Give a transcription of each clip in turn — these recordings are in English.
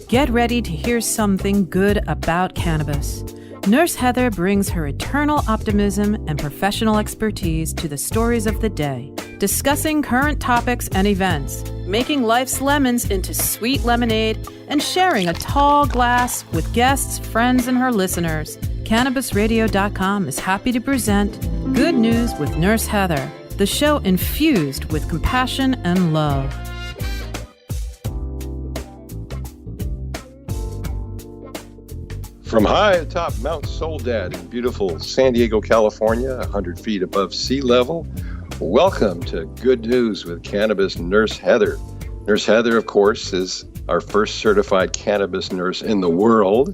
Get ready to hear something good about cannabis. Nurse Heather brings her eternal optimism and professional expertise to the stories of the day, discussing current topics and events, making life's lemons into sweet lemonade, and sharing a tall glass with guests, friends, and her listeners. CannabisRadio.com is happy to present Good News with Nurse Heather, the show infused with compassion and love. From high atop Mount Soledad in beautiful San Diego, California, 100 feet above sea level, welcome to Good News with Cannabis Nurse Heather. Nurse Heather, of course, is our first certified cannabis nurse in the world,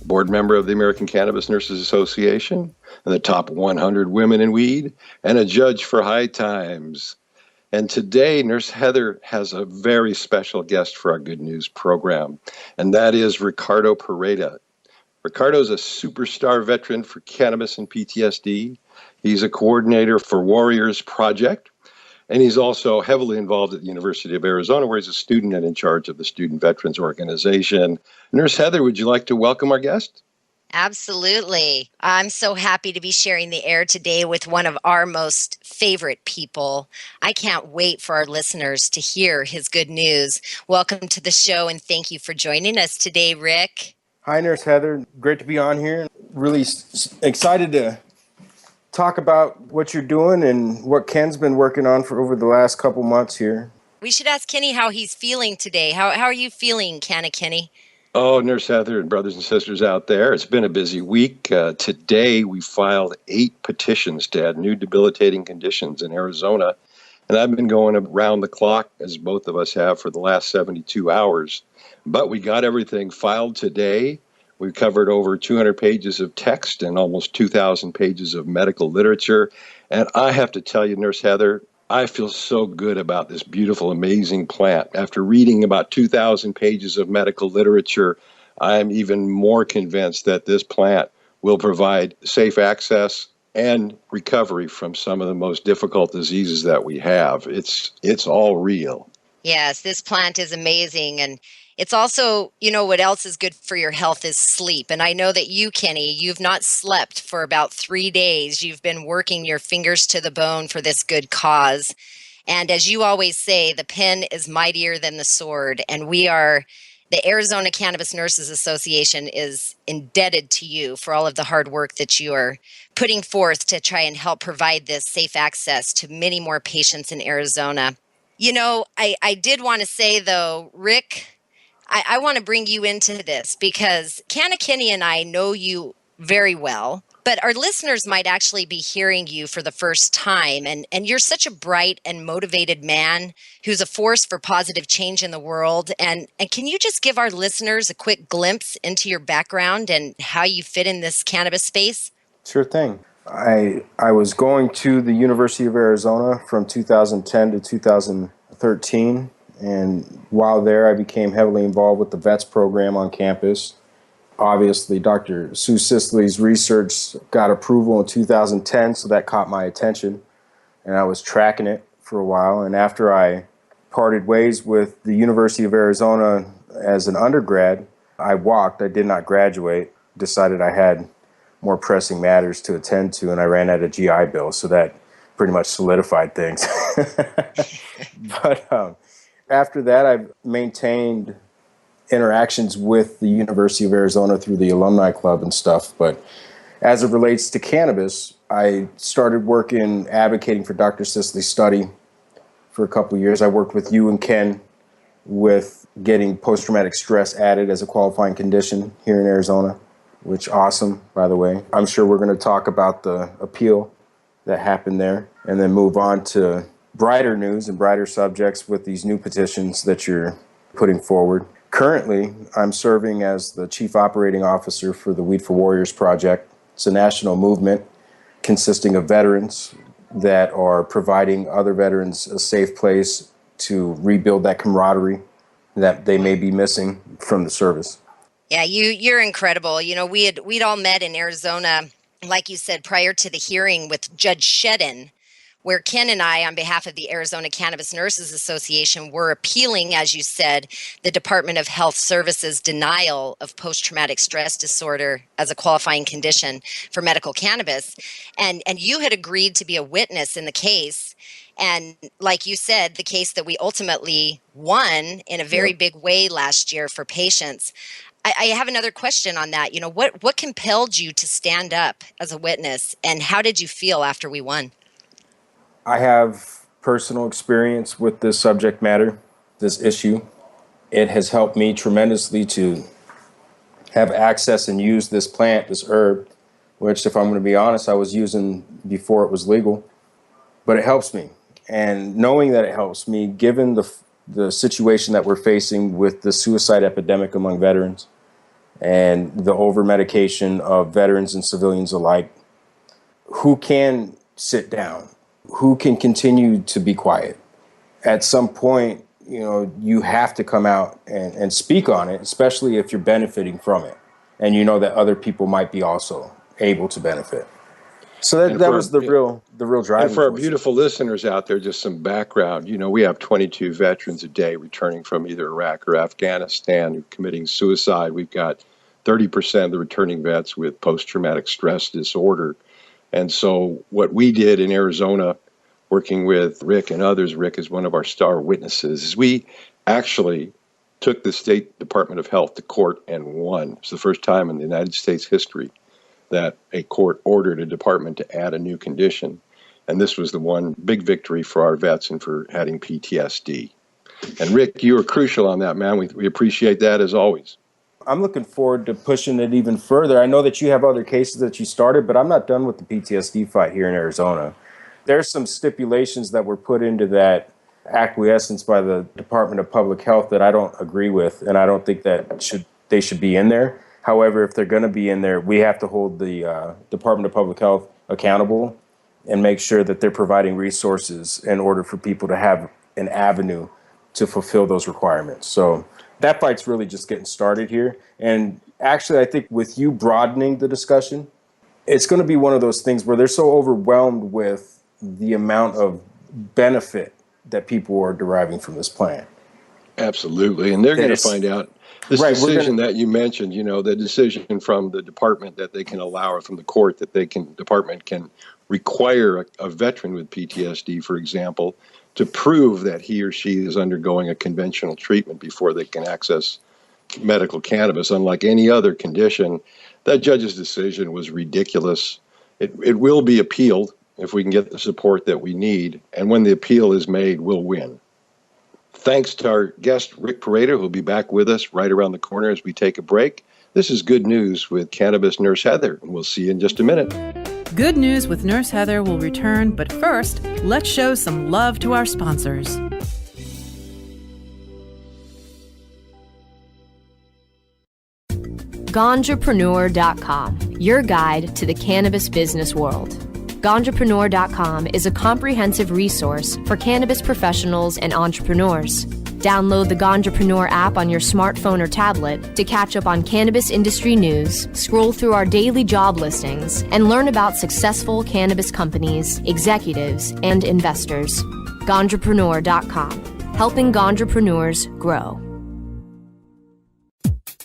board member of the American Cannabis Nurses Association, and the top 100 women in weed, and a judge for High Times. And today, Nurse Heather has a very special guest for our Good News program, and that is Ricardo Pereyda. Ricardo is a superstar veteran for cannabis and PTSD. He's a coordinator for Warriors Project, and he's also heavily involved at the University of Arizona, where he's a student and in charge of the Student Veterans Organization. Nurse Heather, would you like to welcome our guest? Absolutely. I'm so happy to be sharing the air today with one of our most favorite people. I can't wait for our listeners to hear his good news. Welcome to the show, and thank you for joining us today, Rick. Hi, Nurse Heather. Great to be on here. Really excited to talk about what you're doing and what Ken's been working on for over the last couple months here. We should ask Kenny how he's feeling today. How are you feeling, CannaKenny? Oh, Nurse Heather and brothers and sisters out there, it's been a busy week. Today, we filed 8 petitions to add new debilitating conditions in Arizona. And I've been going around the clock, as both of us have, for the last 72 hours. But we got everything filed today. We covered over 200 pages of text and almost 2,000 pages of medical literature. And I have to tell you, Nurse Heather, I feel so good about this beautiful, amazing plant. After reading about 2,000 pages of medical literature, I am even more convinced that this plant will provide safe access and recovery from some of the most difficult diseases that we have. It's all real. Yes, this plant is amazing. And it's also, what else is good for your health is sleep. And I know that you, Kenny, you've not slept for about 3 days. You've been working your fingers to the bone for this good cause. And as you always say, the pen is mightier than the sword. And the Arizona Cannabis Nurses Association is indebted to you for all of the hard work that you are putting forth to try and help provide this safe access to many more patients in Arizona. I did want to say, though, Rick, I want to bring you into this because CannaKenny and I know you very well, but our listeners might actually be hearing you for the first time. And you're such a bright and motivated man who's a force for positive change in the world. And can you just give our listeners a quick glimpse into your background and how you fit in this cannabis space? Sure thing. I was going to the University of Arizona from 2010 to 2013. And while there, I became heavily involved with the VETS program on campus. Obviously, Dr. Sue Sisley's research got approval in 2010, so that caught my attention. And I was tracking it for a while. And after I parted ways with the University of Arizona as an undergrad, I walked. I did not graduate. Decided I had more pressing matters to attend to, and I ran out of GI Bill. So that pretty much solidified things. But after that, I've maintained interactions with the University of Arizona through the alumni club and stuff. But as it relates to cannabis, I started working, advocating for Dr. Sisley's study for a couple of years. I worked with you and Ken with getting post-traumatic stress added as a qualifying condition here in Arizona, which awesome, by the way. I'm sure we're going to talk about the appeal that happened there and then move on to brighter news and brighter subjects with these new petitions that you're putting forward. Currently, I'm serving as the Chief Operating Officer for the Weed for Warriors Project. It's a national movement consisting of veterans that are providing other veterans a safe place to rebuild that camaraderie that they may be missing from the service. Yeah, you're incredible. We'd all met in Arizona, like you said, prior to the hearing with Judge Shedden, where Ken and I, on behalf of the Arizona Cannabis Nurses Association, were appealing, as you said, the Department of Health Services denial of post-traumatic stress disorder as a qualifying condition for medical cannabis. And you had agreed to be a witness in the case. And like you said, the case that we ultimately won in a very big way last year for patients. I have another question on that. What compelled you to stand up as a witness, and how did you feel after we won? I have personal experience with this subject matter, this issue. It has helped me tremendously to have access and use this plant, this herb, which, if I'm going to be honest, I was using before it was legal. But it helps me. And knowing that it helps me, given the situation that we're facing with the suicide epidemic among veterans and the over-medication of veterans and civilians alike, who can sit down? Who can continue to be quiet? At some point, you have to come out and speak on it, especially if you're benefiting from it. And you know that other people might be also able to benefit. So that was the real driving And for our force. beautiful listeners out there, just some background. We have 22 veterans a day returning from either Iraq or Afghanistan who are committing suicide. We've got 30% of the returning vets with post-traumatic stress disorder. And so what we did in Arizona, working with Rick and others, Rick is one of our star witnesses, is we actually took the State Department of Health to court and won. It's the first time in the United States history that a court ordered a department to add a new condition. And this was the one big victory for our vets and for having PTSD. And Rick, you were crucial on that, man. We appreciate that as always. I'm looking forward to pushing it even further. I know that you have other cases that you started, but I'm not done with the PTSD fight here in Arizona. There's some stipulations that were put into that acquiescence by the Department of Public Health that I don't agree with, and I don't think that they should be in there. However, if they're going to be in there, we have to hold the Department of Public Health accountable and make sure that they're providing resources in order for people to have an avenue to fulfill those requirements. So that fight's really just getting started here. And actually, I think with you broadening the discussion, it's going to be one of those things where they're so overwhelmed with the amount of benefit that people are deriving from this plant. Absolutely. And they're going to find out this decision that you mentioned, the decision from the department that they can allow, or from the court that department can require a veteran with PTSD, for example, to prove that he or she is undergoing a conventional treatment before they can access medical cannabis, unlike any other condition. That judge's decision was ridiculous. It will be appealed if we can get the support that we need. And when the appeal is made, we'll win. Thanks to our guest, Rick Pereyda, who will be back with us right around the corner as we take a break. This is Good News with Cannabis Nurse Heather, and we'll see you in just a minute. Good News with Nurse Heather will return, but first, let's show some love to our sponsors. Ganjapreneur.com, your guide to the cannabis business world. Ganjapreneur.com is a comprehensive resource for cannabis professionals and entrepreneurs. Download the Ganjapreneur app on your smartphone or tablet to catch up on cannabis industry news, scroll through our daily job listings, and learn about successful cannabis companies, executives, and investors. Ganjapreneur.com, helping Ganjapreneurs grow.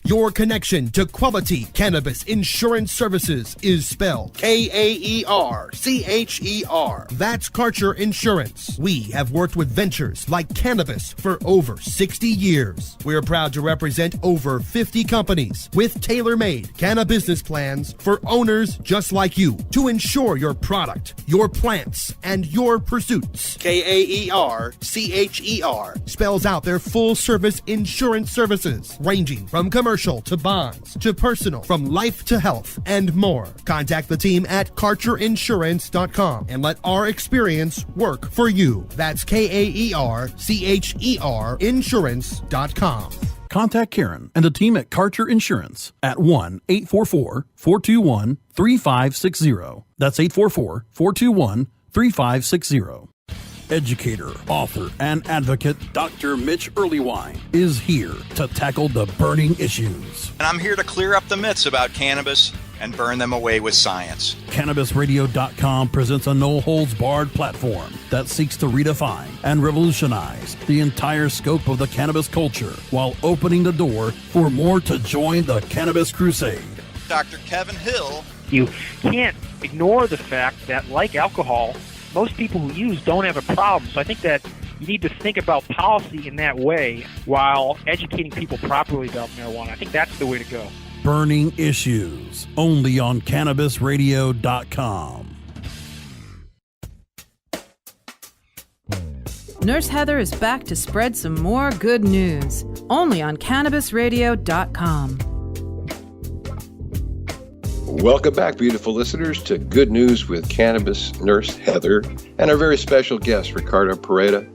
Your connection to quality cannabis insurance services is spelled K-A-E-R-C-H-E-R. That's Karcher Insurance. We have worked with ventures like cannabis for over 60 years. We're proud to represent over 50 companies with tailor-made cannabis plans for owners just like you to insure your product, your plants, and your pursuits. K-A-E-R-C-H-E-R spells out their full-service insurance services, ranging from commercial to bonds to personal, from life to health, and more. Contact the team at KarcherInsurance.com and let our experience work for you. That's K-A-E-R-C-H-E-R Insurance.com. Contact Karen and the team at Karcher Insurance at 1-844-421-3560. That's 844-421-3560. Educator, author, and advocate Dr. Mitch Earlywine is here to tackle the burning issues. And I'm here to clear up the myths about cannabis and burn them away with science. CannabisRadio.com presents a no-holds-barred platform that seeks to redefine and revolutionize the entire scope of the cannabis culture while opening the door for more to join the Cannabis Crusade. Dr. Kevin Hill. You can't ignore the fact that, like alcohol, most people who use don't have a problem. So I think that you need to think about policy in that way while educating people properly about marijuana. I think that's the way to go. Burning Issues, only on CannabisRadio.com. Nurse Heather is back to spread some more good news, only on CannabisRadio.com. Welcome back, beautiful listeners, to Good News with Cannabis Nurse Heather and our very special guest, Ricardo Pereyda,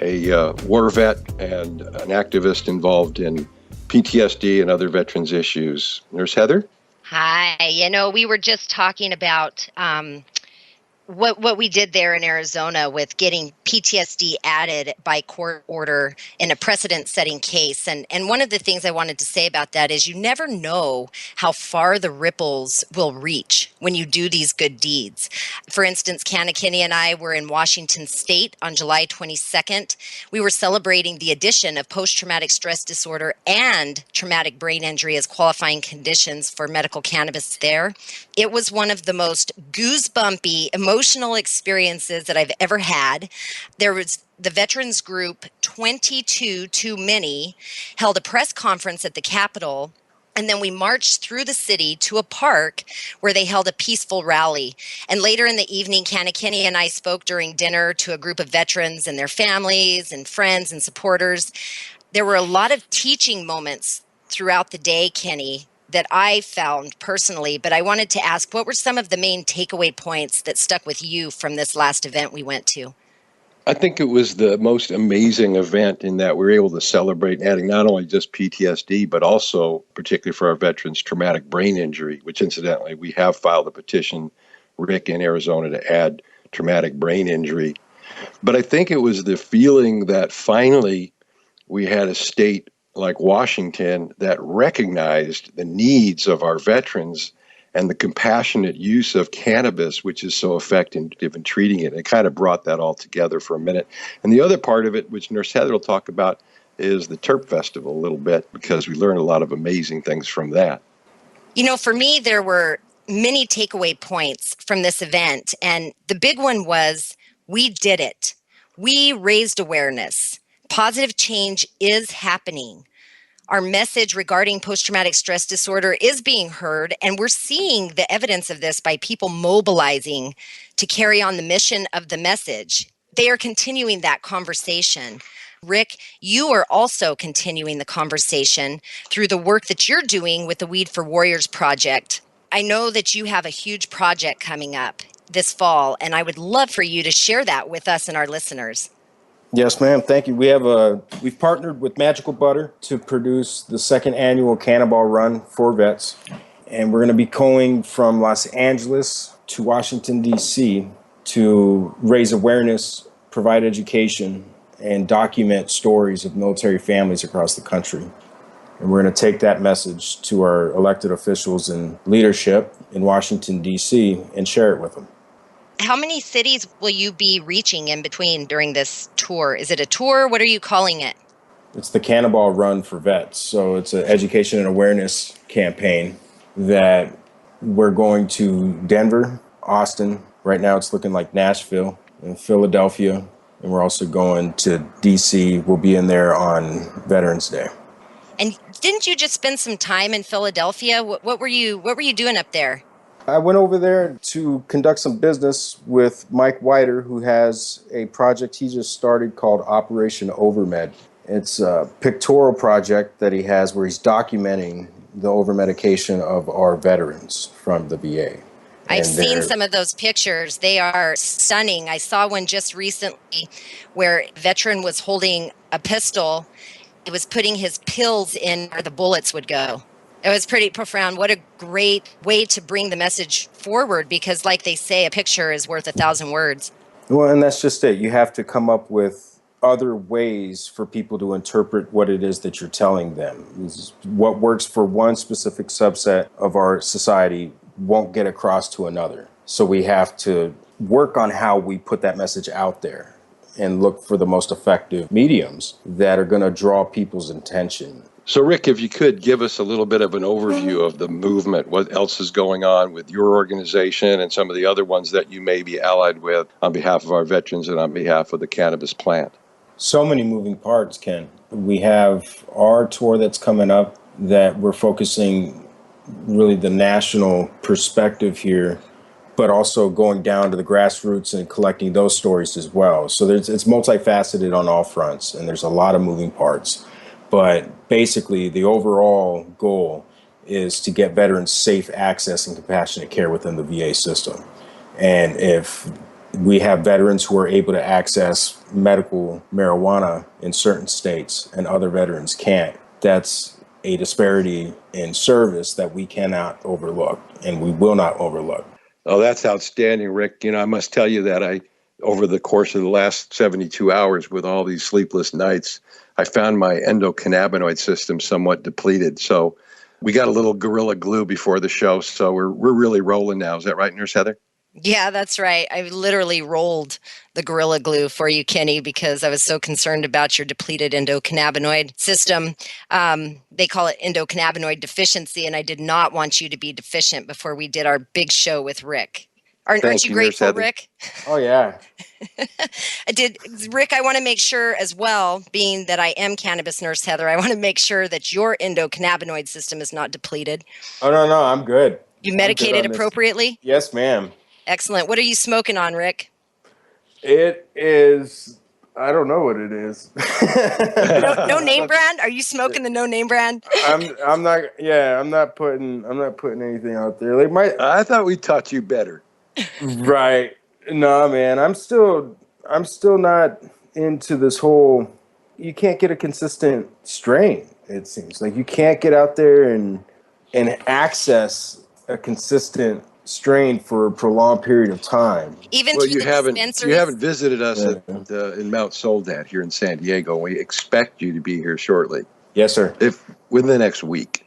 a war vet and an activist involved in PTSD and other veterans issues. Nurse Heather? Hi. We were just talking about what we did there in Arizona with getting PTSD added by court order in a precedent-setting case. And one of the things I wanted to say about that is you never know how far the ripples will reach when you do these good deeds. For instance, CannaKenny and I were in Washington State on July 22nd. We were celebrating the addition of post-traumatic stress disorder and traumatic brain injury as qualifying conditions for medical cannabis there. It was one of the most goosebumpy, emotional experiences that I've ever had. There was the veterans group, 22 Too Many, held a press conference at the Capitol, and then we marched through the city to a park where they held a peaceful rally. And later in the evening, CannaKenny and I spoke during dinner to a group of veterans and their families and friends and supporters. There were a lot of teaching moments throughout the day, Kenny, that I found personally, but I wanted to ask, what were some of the main takeaway points that stuck with you from this last event we went to? I think it was the most amazing event in that we were able to celebrate adding not only just PTSD, but also, particularly for our veterans, traumatic brain injury, which incidentally, we have filed a petition, Rick, in Arizona to add traumatic brain injury. But I think it was the feeling that finally we had a state like Washington that recognized the needs of our veterans and the compassionate use of cannabis, which is so effective in treating it. It kind of brought that all together for a minute. And the other part of it, which Nurse Heather will talk about, is the Terp Festival a little bit, because we learned a lot of amazing things from that. For me, there were many takeaway points from this event. And the big one was, we did it. We raised awareness. Positive change is happening. Our message regarding post-traumatic stress disorder is being heard, and we're seeing the evidence of this by people mobilizing to carry on the mission of the message. They are continuing that conversation. Rick, you are also continuing the conversation through the work that you're doing with the Weed for Warriors project. I know that you have a huge project coming up this fall, and I would love for you to share that with us and our listeners. Yes, ma'am. Thank you. We've partnered with Magical Butter to produce the second annual Cannabis Run for vets. And we're going to be going from Los Angeles to Washington, D.C. to raise awareness, provide education, and document stories of military families across the country. And we're going to take that message to our elected officials and leadership in Washington, D.C. and share it with them. How many cities will you be reaching in between during this tour? Is it a tour? What are you calling it? It's the Cannabis Run for Vets. So it's an education and awareness campaign that we're going to Denver, Austin. Right now it's looking like Nashville and Philadelphia. And we're also going to DC. We'll be in there on Veterans Day. And didn't you just spend some time in Philadelphia? What were you doing up there? I went over there to conduct some business with Mike Whiter, who has a project he just started called Operation Overmed. It's a pictorial project that he has where he's documenting the overmedication of our veterans from the VA. I've seen some of those pictures. They are stunning. I saw one just recently where a veteran was holding a pistol. It was putting his pills in where the bullets would go. It was pretty profound. What a great way to bring the message forward, because like they say, a picture is worth 1,000 words. Well, and that's just it. You have to come up with other ways for people to interpret what it is that you're telling them. What works for one specific subset of our society won't get across to another. So we have to work on how we put that message out there and look for the most effective mediums that are going to draw people's attention. So, Rick, if you could give us a little bit of an overview of the movement, what else is going on with your organization and some of the other ones that you may be allied with on behalf of our veterans and on behalf of the cannabis plant. So many moving parts, Ken. We have our tour that's coming up that we're focusing really the national perspective here, but also going down to the grassroots and collecting those stories as well. So it's multifaceted on all fronts, and there's a lot of moving parts. But basically, the overall goal is to get veterans safe access and compassionate care within the VA system. And if we have veterans who are able to access medical marijuana in certain states and other veterans can't, that's a disparity in service that we cannot overlook and we will not overlook. Oh, that's outstanding, Rick. I must tell you that over the course of the last 72 hours with all these sleepless nights, I found my endocannabinoid system somewhat depleted. So we got a little Gorilla Glue before the show. So we're really rolling now. Is that right, Nurse Heather? Yeah, that's right. I literally rolled the Gorilla Glue for you, Kenny, because I was so concerned about your depleted endocannabinoid system. They call it endocannabinoid deficiency, and I did not want you to be deficient before we did our big show with Rick. Aren't you grateful, Rick? Oh, yeah. Rick, I want to make sure as well, being that I am Cannabis Nurse Heather, I want to make sure that your endocannabinoid system is not depleted. Oh, no, I'm good. You medicated appropriately? Yes, ma'am. Excellent. What are you smoking on, Rick? It is, I don't know what it is. No name brand? Are you smoking the no name brand? I'm not putting anything out there. I thought we taught you better. Right. No, man, I'm still not into this whole, you can't get a consistent strain, it seems. Like you can't get out there and access a consistent strain for a prolonged period of time. Even well, you haven't visited us in Mount Soledad here in San Diego. We expect you to be here shortly. Yes, sir. Within the next week.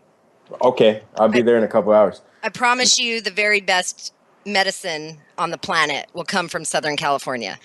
Okay, I'll be there in a couple hours. I promise you the very best medicine on the planet will come from Southern California.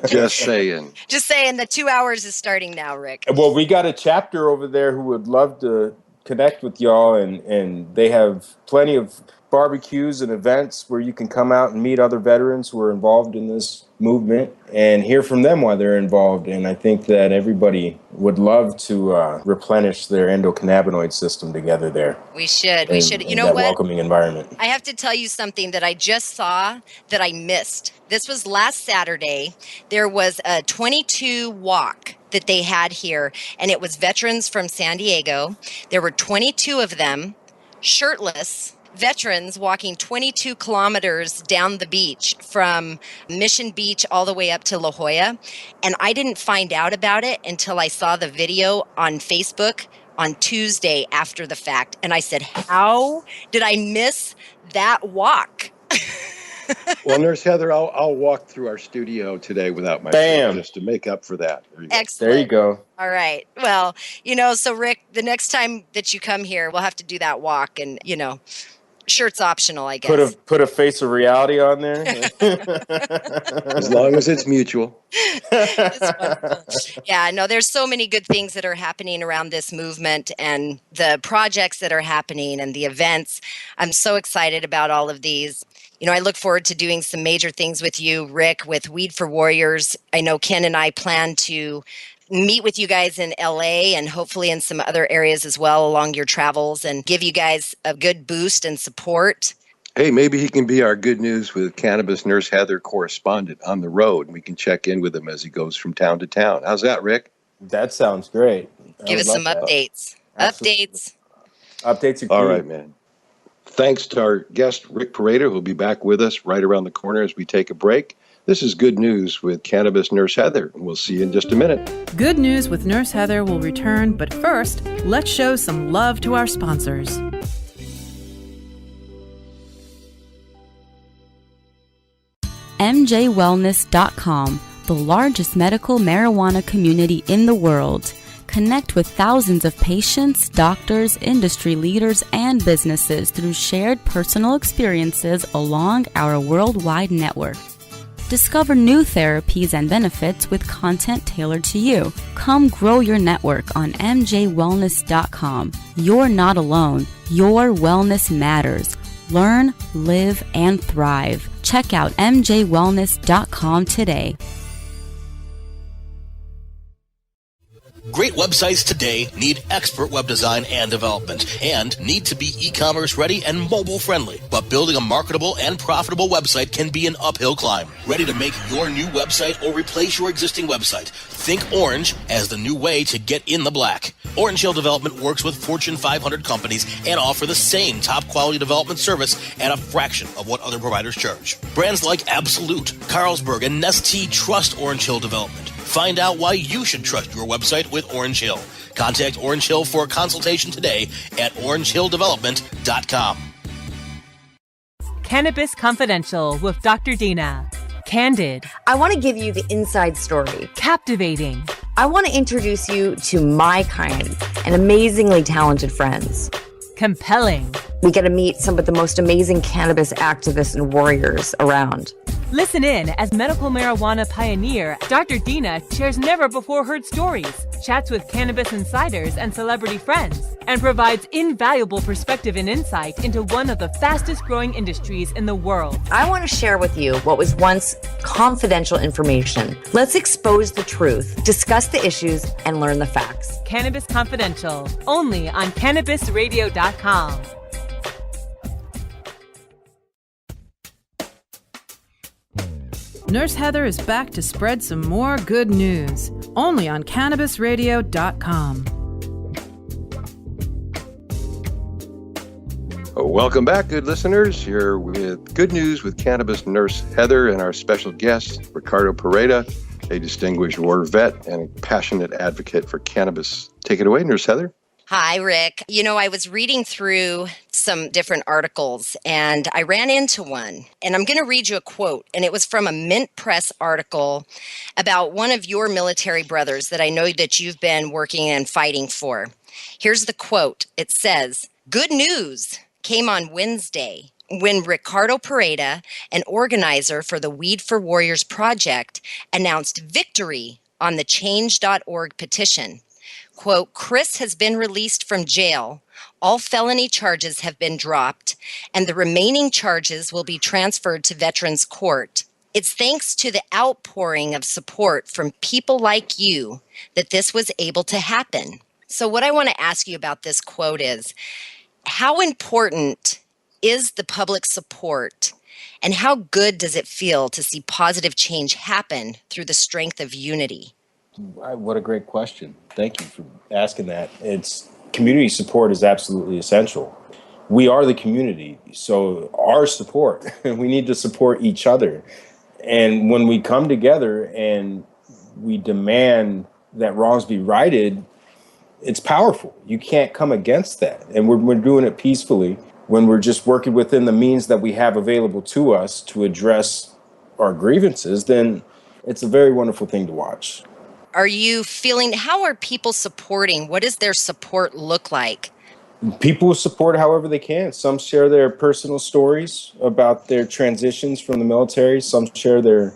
Just saying. Just saying, the 2 hours is starting now, Rick. Well, we got a chapter over there who would love to connect with y'all, and they have plenty of barbecues and events where you can come out and meet other veterans who are involved in this movement and hear from them while they're involved. And I think that everybody would love to replenish their endocannabinoid system together there. We should. You know what? Welcoming environment. I have to tell you something that I just saw that I missed. This was last Saturday. There was a 22 walk that they had here, and it was veterans from San Diego. There were 22 of them, shirtless veterans walking 22 kilometers down the beach from Mission Beach all the way up to La Jolla. And I didn't find out about it until I saw the video on Facebook on Tuesday after the fact. And I said, how did I miss that walk? Well, Nurse Heather, I'll walk through our studio today without my shirt just to make up for that. Excellent. There you go. All right. Well, so Rick, the next time that you come here, we'll have to do that walk, and shirt's optional, I guess. Put a face of reality on there. As long as it's mutual. Yeah, no, there's so many good things that are happening around this movement and the projects that are happening and the events. I'm so excited about all of these. I look forward to doing some major things with you, Rick, with Weed for Warriors. I know Ken and I plan to meet with you guys in LA and hopefully in some other areas as well along your travels and give you guys a good boost and support. Hey, maybe he can be our Good News with Cannabis Nurse Heather correspondent on the road, and we can check in with him as he goes from town to town. How's that, Rick? That sounds great. Give us some updates. Updates are key. All right, man. Thanks to our guest, Rick Pereyda, who'll be back with us right around the corner as we take a break. This is Good News with Cannabis Nurse Heather. We'll see you in just a minute. Good News with Nurse Heather will return, but first, let's show some love to our sponsors. MJWellness.com, the largest medical marijuana community in the world. Connect with thousands of patients, doctors, industry leaders, and businesses through shared personal experiences along our worldwide network. Discover new therapies and benefits with content tailored to you. Come grow your network on mjwellness.com. You're not alone. Your wellness matters. Learn, live, and thrive. Check out mjwellness.com today. Great websites today need expert web design and development and need to be e-commerce ready and mobile friendly. But building a marketable and profitable website can be an uphill climb. Ready to make your new website or replace your existing website? Think Orange as the new way to get in the black. Orange Hill Development works with Fortune 500 companies and offer the same top quality development service at a fraction of what other providers charge. Brands like Absolute, Carlsberg, and Nestea trust Orange Hill Development. Find out why you should trust your website with Orange Hill. Contact Orange Hill for a consultation today at orangehilldevelopment.com. Cannabis Confidential with Dr. Dina. Candid. I want to give you the inside story. Captivating. I want to introduce you to my kind and amazingly talented friends. Compelling. We get to meet some of the most amazing cannabis activists and warriors around. Listen in as medical marijuana pioneer Dr. Dina shares never-before-heard stories, chats with cannabis insiders and celebrity friends, and provides invaluable perspective and insight into one of the fastest-growing industries in the world. I want to share with you what was once confidential information. Let's expose the truth, discuss the issues, and learn the facts. Cannabis Confidential, only on CannabisRadio.com. Nurse Heather is back to spread some more good news, only on CannabisRadio.com. Welcome back, good listeners. You're with Good News with Cannabis Nurse Heather and our special guest, Ricardo Pereyda, a distinguished war vet and a passionate advocate for cannabis. Take it away, Nurse Heather. Hi, Rick. You know, I was reading through some different articles and I ran into one, and I'm going to read you a quote, and it was from a Mint Press article about one of your military brothers that I know that you've been working and fighting for. Here's the quote. It says, "Good news came on Wednesday when Ricardo Pereyda, an organizer for the Weed for Warriors project, announced victory on the Change.org petition. Quote, Chris has been released from jail. All felony charges have been dropped, and the remaining charges will be transferred to Veterans Court. It's thanks to the outpouring of support from people like you that this was able to happen." So what I want to ask you about this quote is, how important is the public support, and how good does it feel to see positive change happen through the strength of unity? What a great question. Thank you for asking that. Community support is absolutely essential. We are the community, so our support, we need to support each other. And when we come together and we demand that wrongs be righted, it's powerful. You can't come against that. And we're doing it peacefully when we're just working within the means that we have available to us to address our grievances, then it's a very wonderful thing to watch. Are you feeling, how are people supporting? What does their support look like? People support however they can. Some share their personal stories about their transitions from the military. Some share their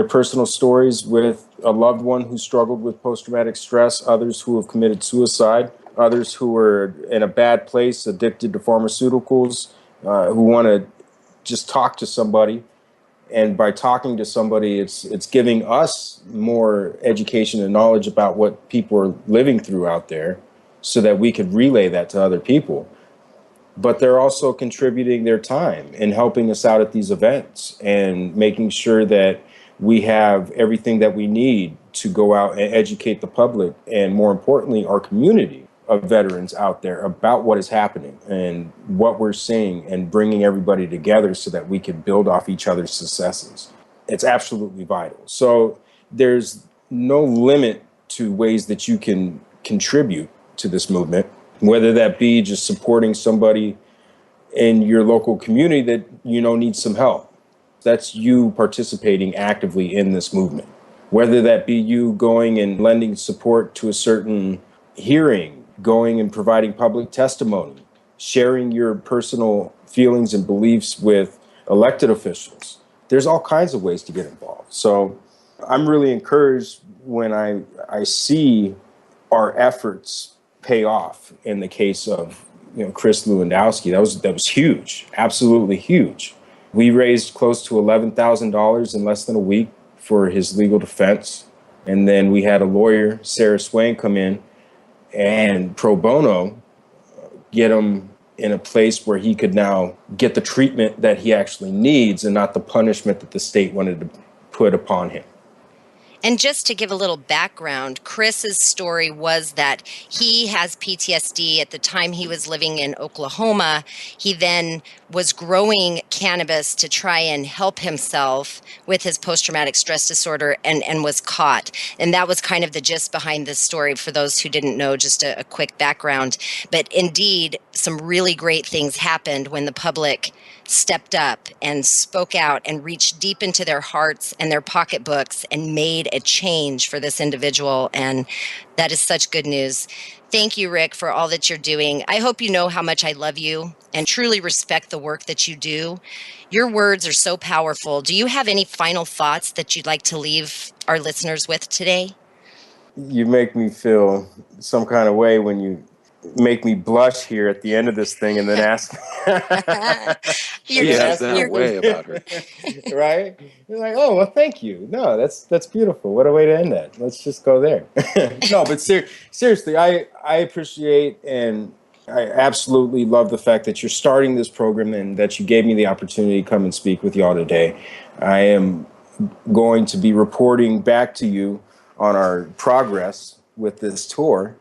personal stories with a loved one who struggled with post-traumatic stress, others who have committed suicide, others who are in a bad place, addicted to pharmaceuticals, who want to just talk to somebody. And by talking to somebody, it's giving us more education and knowledge about what people are living through out there so that we could relay that to other people. But they're also contributing their time and helping us out at these events and making sure that we have everything that we need to go out and educate the public and, more importantly, our community of veterans out there about what is happening and what we're seeing, and bringing everybody together so that we can build off each other's successes. It's absolutely vital. So there's no limit to ways that you can contribute to this movement, whether that be just supporting somebody in your local community that needs some help. That's you participating actively in this movement. Whether that be you going and lending support to a certain hearing, going and providing public testimony, sharing your personal feelings and beliefs with elected officials. There's all kinds of ways to get involved. So I'm really encouraged when I see our efforts pay off in the case of Chris Lewandowski. That was huge, absolutely huge. We raised close to $11,000 in less than a week for his legal defense. And then we had a lawyer, Sarah Swain, come in and pro bono get him in a place where he could now get the treatment that he actually needs and not the punishment that the state wanted to put upon him. And just to give a little background, Chris's story was that he has PTSD. At the time he was living in Oklahoma, he then was growing cannabis to try and help himself with his post-traumatic stress disorder and was caught. And that was kind of the gist behind this story for those who didn't know, just a quick background. But indeed, some really great things happened when the public stepped up and spoke out and reached deep into their hearts and their pocketbooks and made a change for this individual. And that is such good news. Thank you, Rick, for all that you're doing. I hope you know how much I love you and truly respect the work that you do. Your words are so powerful. Do you have any final thoughts that you'd like to leave our listeners with today? You make me feel some kind of way when you make me blush here at the end of this thing and then ask she has that way about her. Right? You're like, oh, well, thank you. No, that's beautiful. What a way to end that. Let's just go there. No, but seriously, I appreciate and I absolutely love the fact that you're starting this program and that you gave me the opportunity to come and speak with y'all today. I am going to be reporting back to you on our progress with this tour.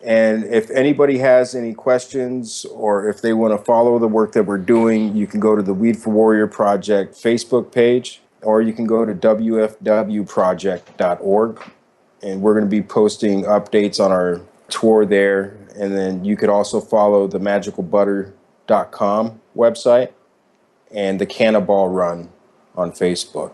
And if anybody has any questions or if they want to follow the work that we're doing, you can go to the Weed for Warrior Project Facebook page, or you can go to wfwproject.org. And we're going to be posting updates on our tour there. And then you could also follow the magicalbutter.com website and the Cannabis Run on Facebook.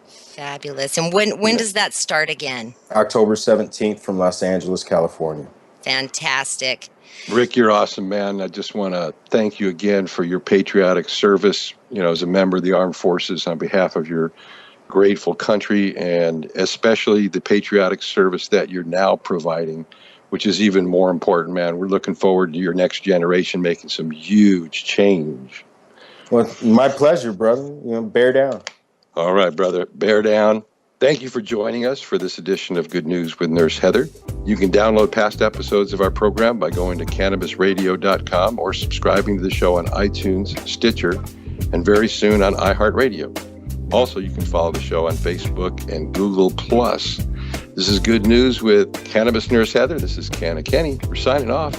Fabulous. And when does that start again? October 17th from Los Angeles, California. Fantastic. Rick, you're awesome, man. I just want to thank you again for your patriotic service, as a member of the armed forces on behalf of your grateful country, and especially the patriotic service that you're now providing, which is even more important, man. We're looking forward to your next generation making some huge change. Well, my pleasure, brother. Bear down. All right, brother. Bear down. Thank you for joining us for this edition of Good News with Nurse Heather. You can download past episodes of our program by going to CannabisRadio.com or subscribing to the show on iTunes, Stitcher, and very soon on iHeartRadio. Also, you can follow the show on Facebook and Google+. This is Good News with Cannabis Nurse Heather. This is CannaKenny. We're signing off.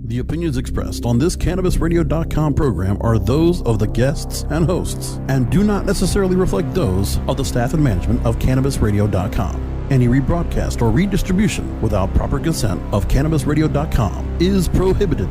The opinions expressed on this CannabisRadio.com program are those of the guests and hosts and do not necessarily reflect those of the staff and management of CannabisRadio.com. Any rebroadcast or redistribution without proper consent of CannabisRadio.com is prohibited.